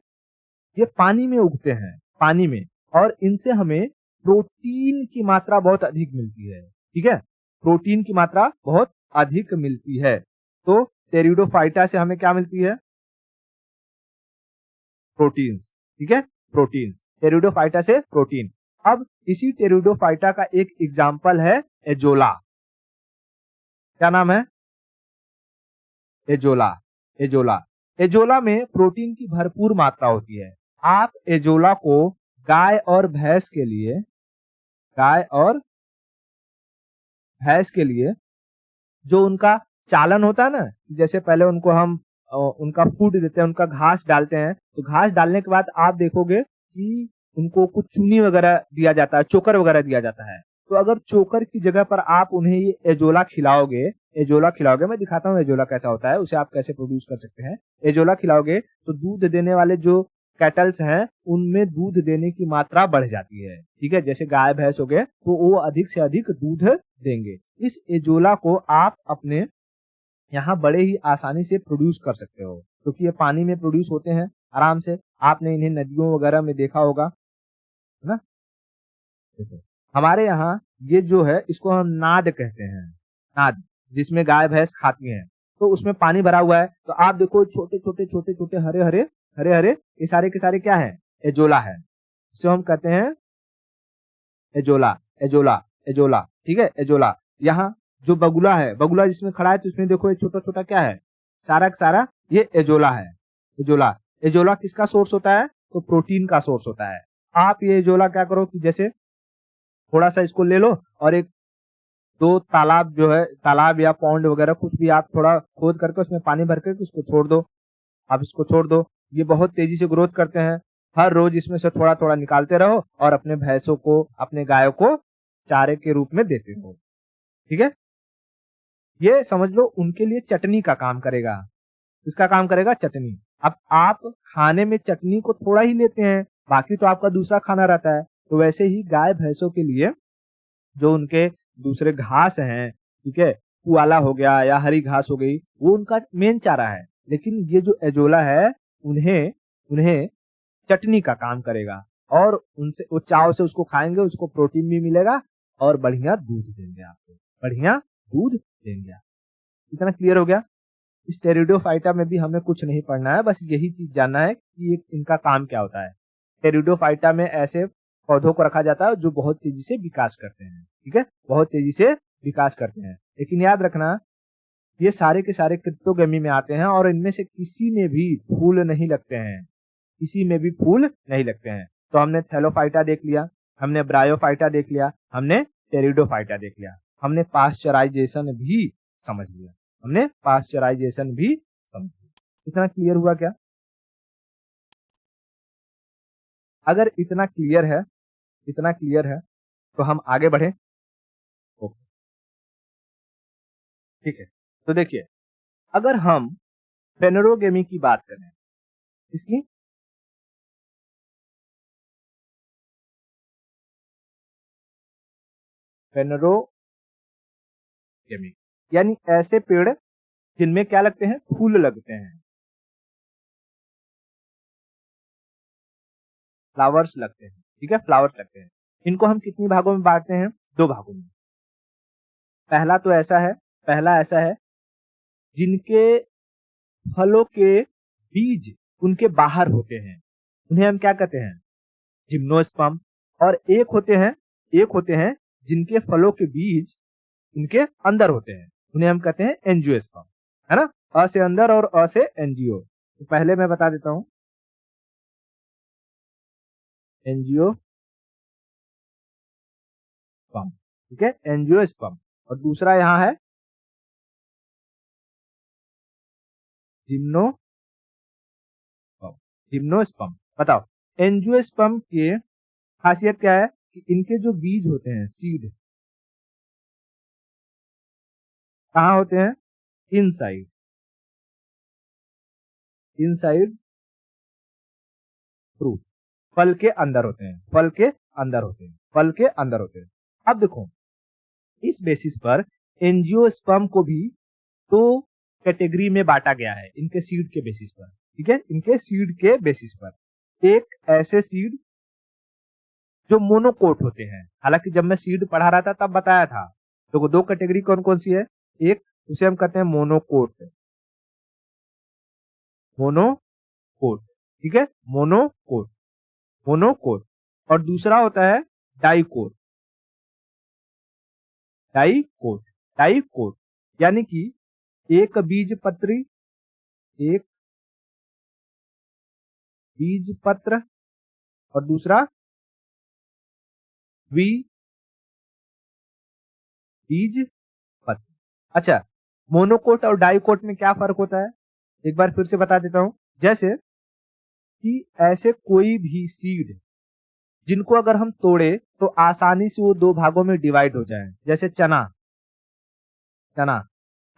ये पानी में उगते हैं, पानी में, और इनसे हमें प्रोटीन की मात्रा बहुत अधिक मिलती है। ठीक है, प्रोटीन की मात्रा बहुत अधिक मिलती है। तो टेरिडोफाइटा से हमें क्या मिलती है? प्रोटीन्स। ठीक है, प्रोटीन्स, टेरिडोफाइटा से प्रोटीन। अब इसी टेरिडोफाइटा का एक एग्जाम्पल है एजोला। क्या नाम है? एजोला। एजोला एजोला में प्रोटीन की भरपूर मात्रा होती है। आप एजोला को गाय और भैंस के लिए, गाय और भैंस के लिए जो उनका चालन होता है ना, जैसे पहले उनको हम उनका फूड देते हैं, उनका घास डालते हैं, तो घास डालने के बाद आप देखोगे कि उनको कुछ चूनी वगैरह दिया जाता है, चोकर वगैरह दिया जाता है। तो अगर चोकर की जगह पर आप उन्हें ये एजोला खिलाओगे, एजोला खिलाओगे, मैं दिखाता हूँ एजोला कैसा होता है, उसे आप कैसे प्रोड्यूस कर सकते हैं। एजोला खिलाओगे तो दूध देने वाले जो कैटल्स हैं उनमें दूध देने की मात्रा बढ़ जाती है। ठीक है, जैसे गाय भैंस हो गए तो वो अधिक से अधिक दूध देंगे। इस एजोला को आप अपने यहाँ बड़े ही आसानी से प्रोड्यूस कर सकते हो, क्योंकि ये पानी में प्रोड्यूस होते हैं आराम से। आपने इन्हें नदियों वगैरह में देखा होगा, है ना। देखो, हमारे यहाँ ये जो है इसको हम नाद कहते हैं, नाद, जिसमें गाय भैंस खाती हैं। तो उसमें पानी भरा हुआ है, तो आप देखो छोटे छोटे छोटे छोटे हरे हरे हरे हरे, ये सारे के सारे क्या है? एजोला है। इसे हम कहते हैं एजोला, एजोला, एजोला। ठीक है, एजोला। यहाँ जो बगुला है, बगुला जिसमें खड़ा है, तो इसमें देखो ये छोटा छोटा क्या है? सारा का सारा ये एजोला है। एजोला, एजोला किसका सोर्स होता है? तो प्रोटीन का सोर्स होता है। आप ये एजोला क्या करो कि जैसे थोड़ा सा इसको ले लो और एक दो तालाब जो है, तालाब या पौंड वगैरह कुछ भी, आप थोड़ा खोद करके उसमें पानी भर करके उसको छोड़ दो। आप इसको छोड़ दो, ये बहुत तेजी से ग्रोथ करते हैं। हर रोज इसमें से थोड़ा थोड़ा निकालते रहो और अपने भैंसों को, अपने गायों को चारे के रूप में देते हो। ठीक है, ये समझ लो उनके लिए चटनी का काम करेगा। इसका काम करेगा चटनी। अब आप खाने में चटनी को थोड़ा ही लेते हैं, बाकी तो आपका दूसरा खाना रहता है। तो वैसे ही गाय भैंसों के लिए जो उनके दूसरे घास हैं, ठीक है, पुआला हो गया या हरी घास हो गई, वो उनका मेन चारा है। लेकिन ये जो एजोला है उन्हें उन्हें चटनी का काम करेगा, और उनसे वो चाव से उसको खाएंगे, उसको प्रोटीन भी मिलेगा और बढ़िया दूध देंगे आपको, बढ़िया दूध देंगे। इतना क्लियर हो गया? इस टेरिडोफाइटा में भी हमें कुछ नहीं पढ़ना है, बस यही चीज जानना है कि इनका काम क्या होता है। टेरिडोफाइटा में ऐसे पौधों को रखा जाता है जो बहुत तेजी से विकास करते हैं। ठीक है, बहुत तेजी से विकास करते हैं। लेकिन याद रखना, ये सारे के सारे क्रिप्टोगेमी में आते हैं और इनमें से किसी में भी फूल नहीं लगते हैं, किसी में भी फूल नहीं लगते हैं। तो हमने थैलोफाइटा देख लिया, हमने ब्रायोफाइटा देख लिया, हमने टेरिडोफाइटा देख लिया, हमने पाश्चराइजेशन भी समझ लिया, हमने पाश्चराइजेशन भी समझ लिया। इतना क्लियर हुआ क्या? अगर इतना क्लियर है, इतना क्लियर है, तो हम आगे बढ़े। ओके, ठीक है। तो देखिए, अगर हम फेनोरोगेमी की बात करें, इसकी फेनोरोगेमी यानी ऐसे पेड़ जिनमें क्या लगते हैं? फूल लगते हैं, फ्लावर्स लगते हैं। ठीक है, फ्लावर्स लगते हैं। इनको हम कितनी भागों में बांटते हैं? दो भागों में। पहला तो ऐसा है, पहला ऐसा है जिनके फलों के बीज उनके बाहर होते हैं, उन्हें हम क्या कहते हैं? जिम्नोस्पर्म। और एक होते हैं जिनके फलों के बीज उनके अंदर होते हैं, उन्हें हम कहते हैं एंजियोस्पर्म, है ना। अ से अंदर और अ से एंजियो। तो पहले मैं बता देता हूं, एंजियोस्पर्म, ठीक है, एंजियोस्पर्म। और दूसरा यहाँ है जिम्नोस्पर्म। जिम्नोस्पर्म। बताओ एंजियोस्पर्म की खासियत क्या है कि इनके जो बीज होते हैं, सीड, कहाँ होते हैं? इनसाइड, इनसाइड फ्रूट, फल के अंदर होते हैं, फल के अंदर होते हैं, फल के अंदर होते हैं। अब देखो इस बेसिस पर एंजियोस्पर्म को भी दो कैटेगरी में बांटा गया है इनके सीड के बेसिस पर। ठीक है, इनके सीड के बेसिस पर एक ऐसे सीड जो मोनोकोट होते हैं, हालांकि जब मैं सीड पढ़ा रहा था तब बताया था। तो दो कैटेगरी कौन कौन सी है? एक उसे हम कहते हैं मोनोकोट, मोनोकोट, ठीक है, मोनोकोट, मोनोकोट। और दूसरा होता है डाइकोट, डाइकोट, डाइकोट, यानी कि एक बीज पत्री, एक बीज पत्र और दूसरा बीज पत्र। अच्छा, मोनोकोट और डाइकोट में क्या फर्क होता है एक बार फिर से बता देता हूं। जैसे कि ऐसे कोई भी सीड जिनको अगर हम तोड़े तो आसानी से वो दो भागों में डिवाइड हो जाए, जैसे चना, चना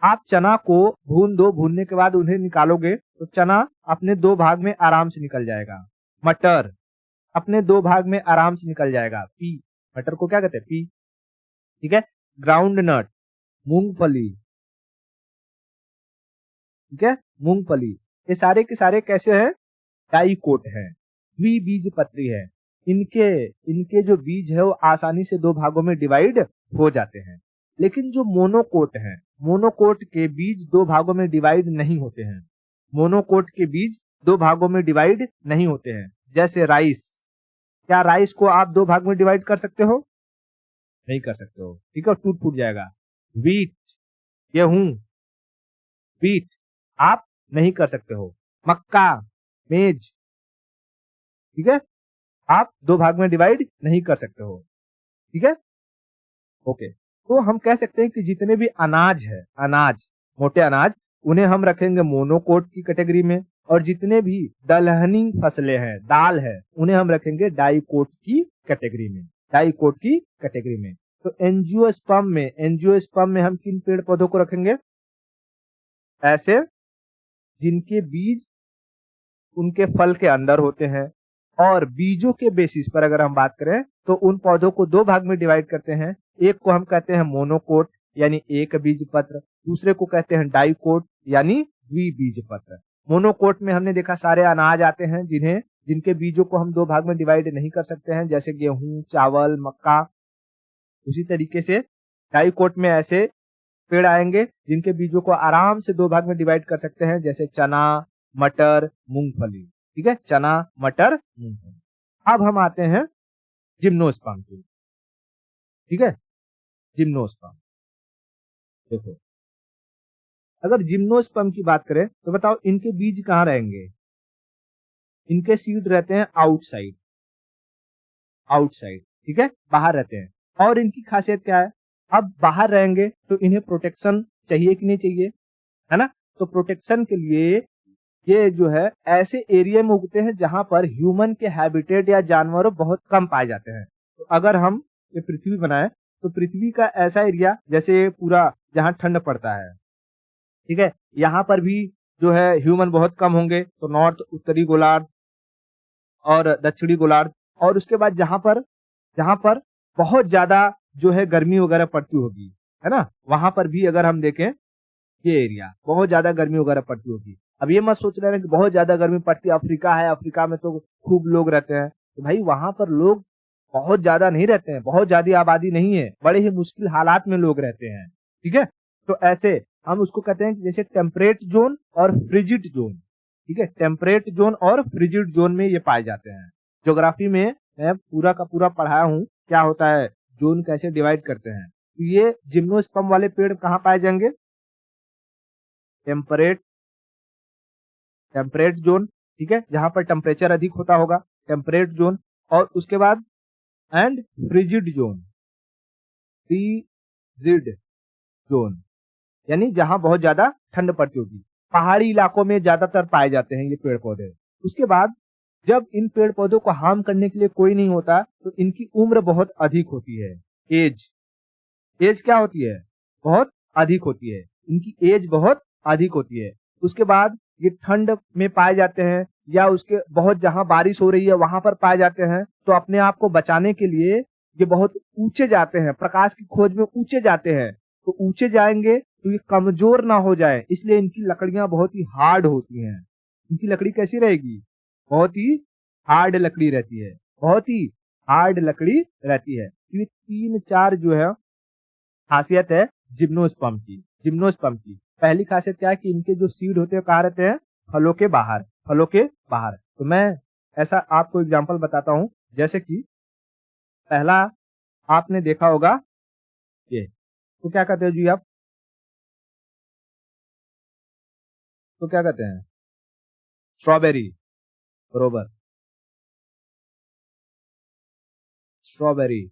आप चना को भून दो, भूनने के बाद उन्हें निकालोगे तो चना अपने दो भाग में आराम से निकल जाएगा। मटर अपने दो भाग में आराम से निकल जाएगा। पी, मटर को क्या कहते हैं? पी, ठीक है। ग्राउंड नट, मूंगफली, ठीक है, मूंगफली, ये सारे के सारे कैसे हैं? डाइकोट है, द्विबीजपत्री है। इनके इनके जो बीज है वो आसानी से दो भागों में डिवाइड हो जाते हैं। लेकिन जो मोनोकोट है, मोनोकोट के बीज दो भागों में डिवाइड नहीं होते हैं। मोनोकोट के बीज दो भागों में डिवाइड नहीं होते हैं। जैसे राइस, क्या राइस को आप दो भाग में डिवाइड कर सकते हो? नहीं कर सकते हो, ठीक है, टूट फूट जाएगा। व्हीट, गेहूं, व्हीट आप नहीं कर सकते हो। मक्का, मेज, ठीक है, आप दो भाग में डिवाइड नहीं कर सकते हो। ठीक है, ओके। तो हम कह सकते हैं कि जितने भी अनाज है, अनाज, मोटे अनाज, उन्हें हम रखेंगे मोनोकोट की कैटेगरी में, और जितने भी दलहनी फसलें हैं, दाल है, उन्हें हम रखेंगे डाइकोट की कैटेगरी में, डाइकोट की कैटेगरी में। तो एंजियोस्पर्म में हम किन पेड़ पौधों को रखेंगे? ऐसे जिनके बीज उनके फल के अंदर होते हैं, और बीजों के बेसिस पर अगर हम बात करें तो उन पौधों को दो भाग में डिवाइड करते हैं। एक को हम कहते हैं मोनोकोट यानी एक बीज पत्र, दूसरे को कहते हैं डाइकोट यानी द्विबीज पत्र। मोनोकोट में हमने देखा सारे अनाज आते हैं जिनके बीजों को हम दो भाग में डिवाइड नहीं कर सकते हैं, जैसे गेहूं, चावल, मक्का। उसी तरीके से डाइकोट में ऐसे पेड़ आएंगे जिनके बीजों को आराम से दो भाग में डिवाइड कर सकते हैं, जैसे चना, मटर, मूंगफली, ठीक है, चना, मटर, मूंगफली। अब हम आते हैं जिम्नोस्पर्म पे, ठीक है, जिम्नोस्पर्म। देखो अगर जिम्नोस्पर्म की बात करें तो बताओ इनके बीज कहाँ रहेंगे? इनके सीड रहते हैं आउटसाइड, आउटसाइड, ठीक है, बाहर रहते हैं। और इनकी खासियत क्या है? अब बाहर रहेंगे तो इन्हें प्रोटेक्शन चाहिए कि नहीं चाहिए, है ना? तो प्रोटेक्शन के लिए ये जो है ऐसे एरिया में उगते हैं जहां पर ह्यूमन के हैबिटेट या जानवर बहुत कम पाए जाते हैं। तो अगर हम ये पृथ्वी बनाए तो पृथ्वी का ऐसा एरिया, जैसे पूरा जहां ठंड पड़ता है, ठीक है, यहाँ पर भी जो है ह्यूमन बहुत कम होंगे, तो नॉर्थ, उत्तरी गोलार्ध और दक्षिणी गोलार्ध। और उसके बाद जहां पर बहुत ज्यादा जो है गर्मी वगैरह पड़ती होगी, है ना, वहां पर भी अगर हम देखें ये एरिया बहुत ज्यादा गर्मी वगैरह पड़ती होगी। अब ये मत सोच रहे हैं कि बहुत ज्यादा गर्मी पड़ती है, अफ्रीका है, अफ्रीका में तो खूब लोग रहते हैं, तो भाई वहां पर लोग बहुत ज्यादा नहीं रहते हैं, बहुत ज्यादा आबादी नहीं है, बड़े ही मुश्किल हालात में लोग रहते हैं, ठीक है। तो ऐसे हम उसको कहते हैं कि जैसे टेम्परेट जोन और फ्रिजिड जोन, ठीक है, टेम्परेट जोन और फ्रिजिड जोन में ये पाए जाते हैं। ज्योग्राफी में मैं पूरा का पूरा पढ़ाया हूँ क्या होता है, जोन कैसे डिवाइड करते हैं। तो ये जिम्नोस्पर्म वाले पेड़ कहाँ पाए जाएंगे? टेम्परेट, टेम्परेट जोन, ठीक है, जहां पर टेम्परेचर अधिक होता होगा, टेम्परेट जोन। और उसके बाद and frigid zone, frigid zone यानी जहां बहुत ज्यादा ठंड पड़ती होगी। पहाड़ी इलाकों में ज्यादातर पाए जाते हैं ये पेड़ पौधे, उसके बाद जब इन पेड़ पौधों को हार्म करने के लिए कोई नहीं होता तो इनकी उम्र बहुत अधिक होती है। एज एज क्या होती है? बहुत अधिक होती है। इनकी एज बहुत अधिक होती है। उसके बाद ये ठंड में पाए जाते हैं या उसके बहुत जहां बारिश हो रही है वहां पर पाए जाते हैं। तो अपने आप को बचाने के लिए ये बहुत ऊंचे जाते हैं, प्रकाश की खोज में ऊंचे जाते हैं। तो ऊंचे जाएंगे तो ये कमजोर ना हो जाए, इसलिए इनकी लकड़ियां बहुत ही हार्ड होती हैं। इनकी लकड़ी कैसी रहेगी? बहुत ही हार्ड लकड़ी रहती है, बहुत ही हार्ड लकड़ी रहती है। ये 3-4 जो है खासियत है जिम्नोस्पर्म की। जिम्नोस्पर्म की पहली खासियत क्या है कि इनके जो सीड होते हैं कहाँ रहते हैं? फलों के बाहर, फलों के बाहर। तो मैं ऐसा आपको एग्जांपल बताता हूं। जैसे कि पहला आपने देखा होगा ये, तो क्या कहते हो जी आप? तो क्या कहते हैं? स्ट्रॉबेरी, बरोबर, स्ट्रॉबेरी,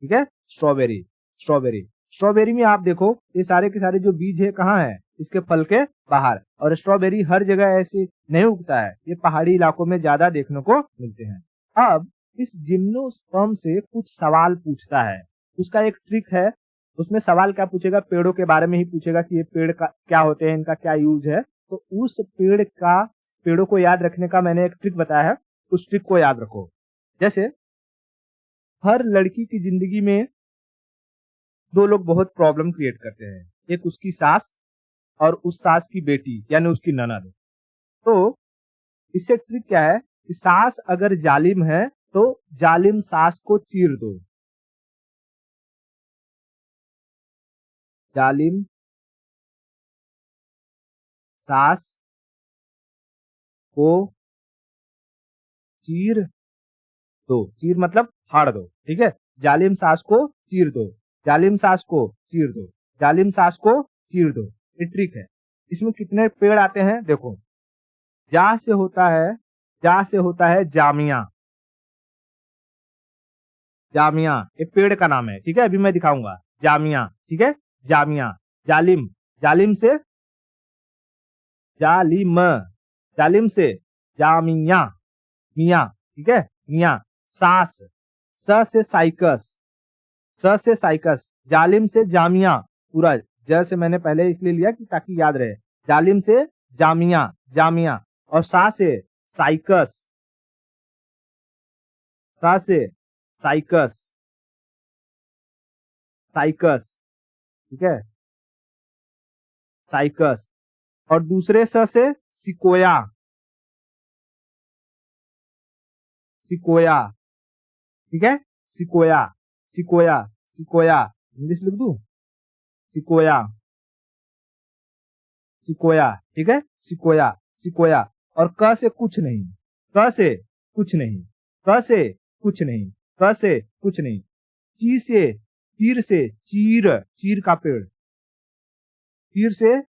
ठीक है, स्ट्रॉबेरी। स्ट्रॉबेरी स्ट्रॉबेरी में आप देखो ये सारे के सारे जो बीज है कहाँ है? इसके फल के बाहर। और स्ट्रॉबेरी हर जगह ऐसे नहीं उगता है, ये पहाड़ी इलाकों में ज्यादा देखने को मिलते हैं। अब इस जिम्नोस्पर्म से कुछ सवाल पूछता है, उसका एक ट्रिक है। उसमें सवाल क्या पूछेगा? पेड़ों के बारे में ही पूछेगा कि ये पेड़ का क्या होते हैं, इनका क्या यूज है। तो उस पेड़ों को याद रखने का मैंने एक ट्रिक बताया है, उस ट्रिक को याद रखो। जैसे हर लड़की की जिंदगी में दो लोग बहुत प्रॉब्लम क्रिएट करते हैं, एक उसकी सास और उस सास की बेटी यानी उसकी ननद। तो इससे ट्रिक क्या है कि सास अगर जालिम है तो जालिम सास को चीर दो। जालिम सास को चीर दो। चीर मतलब फाड़ दो, ठीक है। जालिम सास को चीर दो, जालिम सास को चीर दो, जालिम सास को चीर दो। ये ट्रिक है। इसमें कितने पेड़ आते हैं देखो। जा से होता है, जा से होता है जामिया। जामिया ये पेड़ का नाम है, ठीक है। अभी मैं दिखाऊंगा जामिया, ठीक है। जामिया। जालिम, जालिम से जालिम, जालिम से जामिया, मिया, ठीक है, मिया। सास, स से साइकस, स से साइकस। जालिम से जामिया, पूरा ज से मैंने पहले इसलिए लिया कि ताकि याद रहे। जालिम से जामिया, जामिया। और सा से साइकस, सा से साइकस, साइकस, ठीक है, साइकस। और दूसरे स से सिकोया, सिकोया, ठीक है, सिकोया, सिकोया, सिकोया। इंग्लिश लिख दूं? सिकोया, सिकोया, ठीक है, सिकोया, सिकोया। और क से कुछ नहीं, क से कुछ नहीं, क से कुछ नहीं, क से कुछ नहीं। ची से चीर, से चीर, चीर का पेड़, चीर से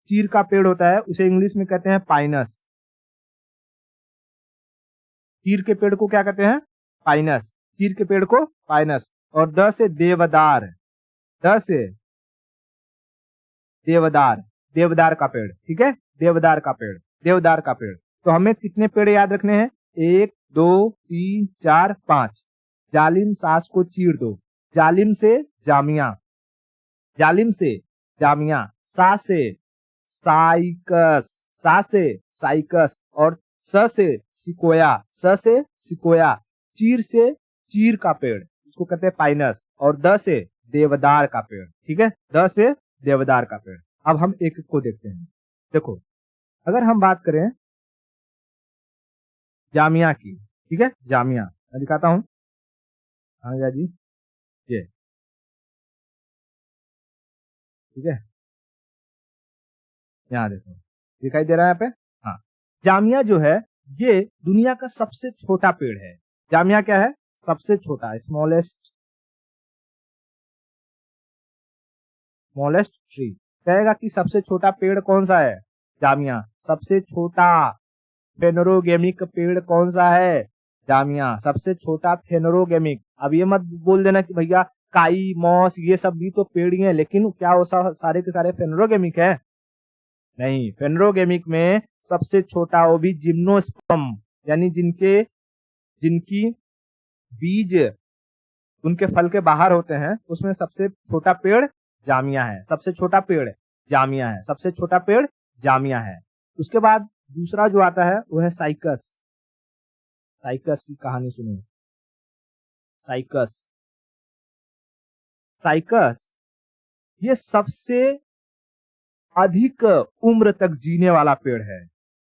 चीर का पेड़ होता है, उसे इंग्लिश में कहते हैं पाइनस। चीर के पेड़ को क्या कहते हैं? पाइनस। चीर के पेड़ को पाइनस। और द से देवदार, द से देवदार, देवदार का पेड़, ठीक है, देवदार का पेड़, देवदार का पेड़। तो हमें कितने पेड़ याद रखने हैं? 1 2 3 4 5। जालिम सास को चीर दो, जालिम से जामिया, जालिम से जामिया। सा से साइकस, सा से साइकस। और स से सिकोया, स से सिकोया। चीर से चीर का पेड़, उसको कहते हैं पाइनस। और द से देवदार का पेड़, ठीक है, द से देवदार का पेड़। अब हम एक एक को देखते हैं। देखो, अगर हम बात करें जामिया की, ठीक है, जामिया मैं दिखाता हूं। हाँ जी, ये ठीक है, यहाँ देखो, दिखाई दे रहा है यहाँ पे। हाँ, जामिया जो है ये दुनिया का सबसे छोटा पेड़ है। जामिया क्या है? सबसे छोटा, स्मॉलेस्ट, स्मॉलेस्ट ट्री। कहेगा कि सबसे छोटा पेड़ कौन सा है? जामिया। सबसे छोटा फेनोरोगेमिक पेड़ कौन सा है? जामिया। सबसे छोटा फेनोरोगेमिक। अब ये मत बोल देना कि भैया काई, मॉस ये सब भी तो पेड़ ही है, लेकिन क्या वो सारे के सारे फेनोरोगेमिक है? नहीं, फेनोरोगेमिक में सबसे छोटा, वो भी जिम्नोस्पर्म, यानी जिनकी बीज उनके फल के बाहर होते हैं, उसमें सबसे छोटा पेड़ जामिया है। सबसे छोटा पेड़ जामिया है। सबसे छोटा पेड़ जामिया है। उसके बाद दूसरा जो आता है वो है साइकस। साइकस की कहानी सुनिए। साइकस साइकस ये सबसे अधिक उम्र तक जीने वाला पेड़ है।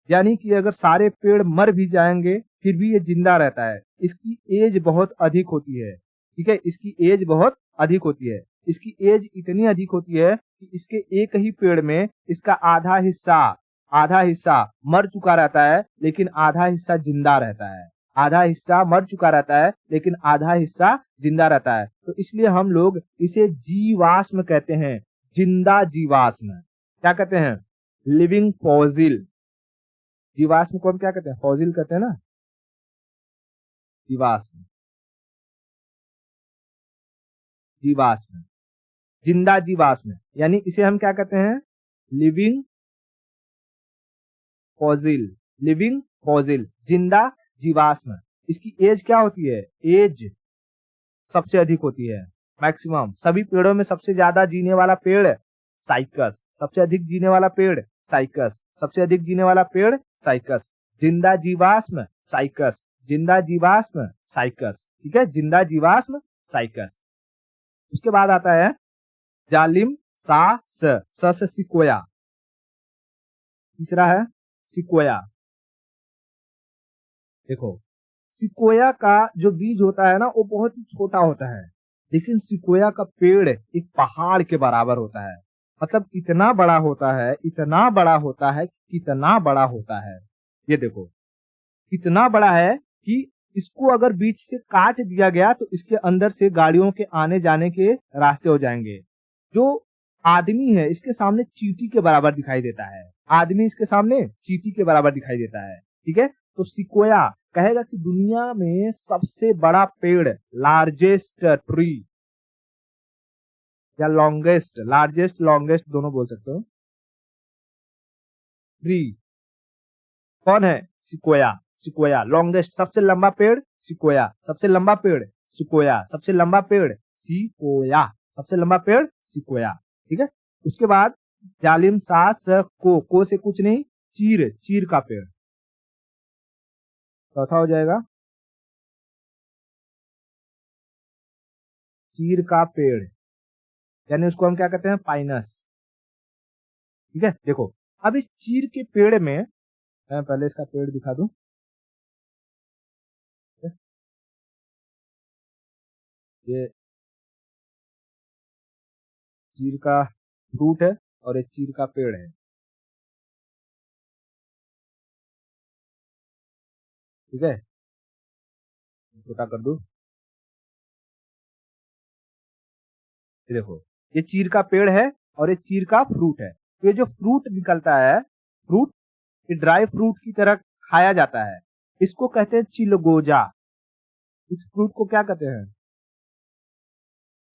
यानी कि अगर सारे पेड़ मर भी जाएंगे फिर भी ये जिंदा रहता है। इसकी एज बहुत अधिक होती है। ठीक है, इसकी एज बहुत अधिक होती है। इसकी एज इतनी अधिक होती है कि इसके एक ही पेड़ में इसका आधा हिस्सा मर चुका रहता है, लेकिन आधा हिस्सा जिंदा रहता है। आधा हिस्सा मर चुका रहता है, लेकिन आधा हिस्सा जिंदा रहता है। तो इसलिए हम लोग इसे जीवाश्म कहते हैं। जिंदा जीवाश्म क्या कहते हैं? Living fossil. जीवाश्म को हम क्या कहते हैं? फॉसिल कहते हैं ना। जीवाश्म जीवाश्म जिंदा जीवाश्म, यानी इसे हम क्या कहते हैं? Living fossil. लिविंग फॉसिल, जिंदा जीवाश्म। इसकी एज क्या होती है? एज सबसे अधिक होती है, मैक्सिमम। सभी पेड़ों में सबसे ज्यादा जीने वाला पेड़ साइकस। सबसे अधिक जीने वाला पेड़ साइकस। सबसे अधिक जीने वाला पेड़ साइकस। जिंदा जीवाश्म साइकस। जिंदा जीवाश्म साइकस। ठीक है, जिंदा जीवाश्म साइकस। उसके बाद आता है जालिम सा से सिकोया। तीसरा है सिकोया। देखो, सिकोया का जो बीज होता है ना, वो बहुत ही छोटा होता है, लेकिन सिकोया का पेड़ एक पहाड़ के बराबर होता है। मतलब इतना बड़ा होता है, इतना बड़ा होता है, कितना बड़ा होता है। ये देखो, इतना बड़ा है कि इसको अगर बीच से काट दिया गया तो इसके अंदर से गाड़ियों के आने जाने के रास्ते हो जाएंगे। जो आदमी है इसके सामने चींटी के बराबर दिखाई देता है। आदमी इसके सामने चींटी के बराबर दिखाई देता है। ठीक है, तो सिकोया कहेगा कि दुनिया में सबसे बड़ा पेड़, लार्जेस्ट ट्री या लॉन्गेस्ट, लार्जेस्ट लॉन्गेस्ट दोनों बोल सकते हो, ट्री कौन है? सिकोया। सिकोया लॉन्गेस्ट, सबसे लंबा पेड़ सिकोया। सबसे लंबा पेड़ सिकोया। सबसे लंबा पेड़ सिकोया। सबसे लंबा पेड़ सिकोया। ठीक है, उसके बाद जालिम सास को से कुछ नहीं, चीर का पेड़। चौथा हो जाएगा चीर का पेड़, यानी उसको हम क्या कहते हैं? पाइनस। ठीक है, देखो अब इस चीर के पेड़ में, मैं पहले इसका पेड़ दिखा दूं। ये चीर का फ्रूट है और एक चीर का पेड़ है। ठीक है, छोटा कर दूं। ये देखो, ये चीर का पेड़ है और ये चीर का फ्रूट है। तो ये जो फ्रूट निकलता है, फ्रूट, ये ड्राई फ्रूट की तरह खाया जाता है। इसको कहते हैं चिलगोजा। इस फ्रूट को क्या कहते हैं?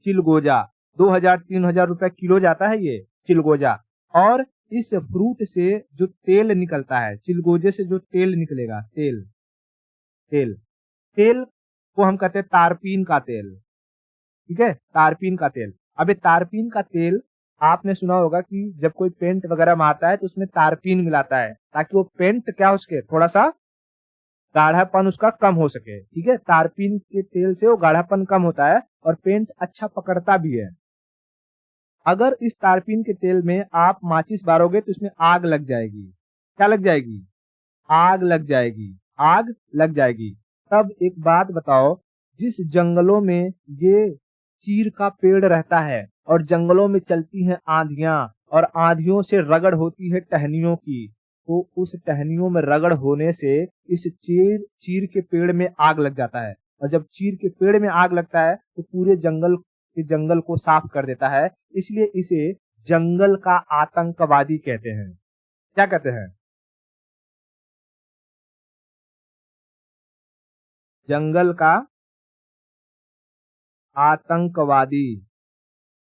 चिलगोजा। 2000-3000 रुपए किलो जाता है ये चिलगोजा। और इस फ्रूट से जो तेल निकलता है, चिलगोजे से जो तेल निकलेगा, तेल तेल तेल को हम कहते हैं तारपीन का तेल। ठीक है, तारपीन का तेल। अब ये तारपीन का तेल, आपने सुना होगा कि जब कोई पेंट वगैरह मारता है तो उसमें तारपीन मिलाता है, ताकि वो पेंट क्या हो सके, थोड़ा सा गाढ़ापन उसका कम हो सके। ठीक है, तारपीन के तेल से वो गाढ़ापन कम होता है और पेंट अच्छा पकड़ता भी है। अगर इस तारपीन के तेल में आप माचिस बारोगे तो इसमें आग लग जाएगी। क्या लग जाएगी? आग लग जाएगी। आग लग जाएगी। तब एक बात बताओ, जिस जंगलों में ये चीर का पेड़ रहता है और जंगलों में चलती हैं आंधियां और आंधियों से रगड़ होती है टहनियों की, तो उस टहनियों में रगड़ होने से इस चीर के पेड़ में आग लग जाता है। और जब चीर के पेड़ में आग लगता है तो पूरे जंगल को साफ कर देता है। इसलिए इसे जंगल का आतंकवादी कहते हैं। क्या कहते हैं? जंगल का आतंकवादी,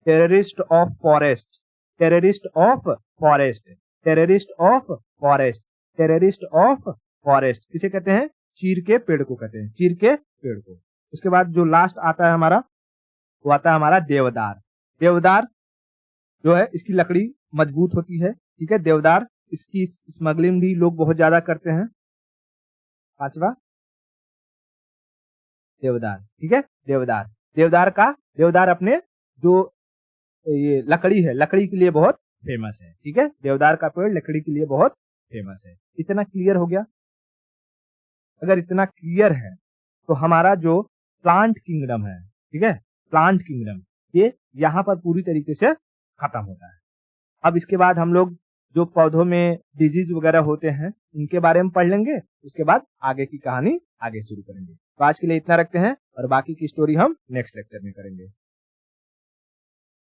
terrorist of forest. Terrorist of forest. Terrorist of forest. Terrorist of forest किसे कहते हैं? चीर के पेड़ को कहते हैं, चीर के पेड़ को। उसके बाद जो लास्ट आता है हमारा, वो आता है हमारा देवदार। देवदार जो है इसकी लकड़ी मजबूत होती है, ठीक है। देवदार इसकी स्मगलिंग भी लोग बहुत ज्यादा करते हैं। पांचवा देवदार, ठीक है। देवदार अपने जो ये लकड़ी है, लकड़ी के लिए बहुत फेमस है, ठीक है। देवदार का पेड़ लकड़ी के लिए बहुत फेमस है। इतना क्लियर हो गया? अगर इतना क्लियर है तो हमारा जो प्लांट किंगडम है, ठीक है, प्लांट किंगडम ये यहाँ पर पूरी तरीके से खत्म होता है। अब इसके बाद हम लोग जो पौधों में डिजीज वगैरह होते हैं इनके बारे में पढ़ लेंगे, उसके बाद आगे की कहानी आगे शुरू करेंगे। तो आज के लिए इतना रखते हैं और बाकी की स्टोरी हम नेक्स्ट लेक्चर में करेंगे।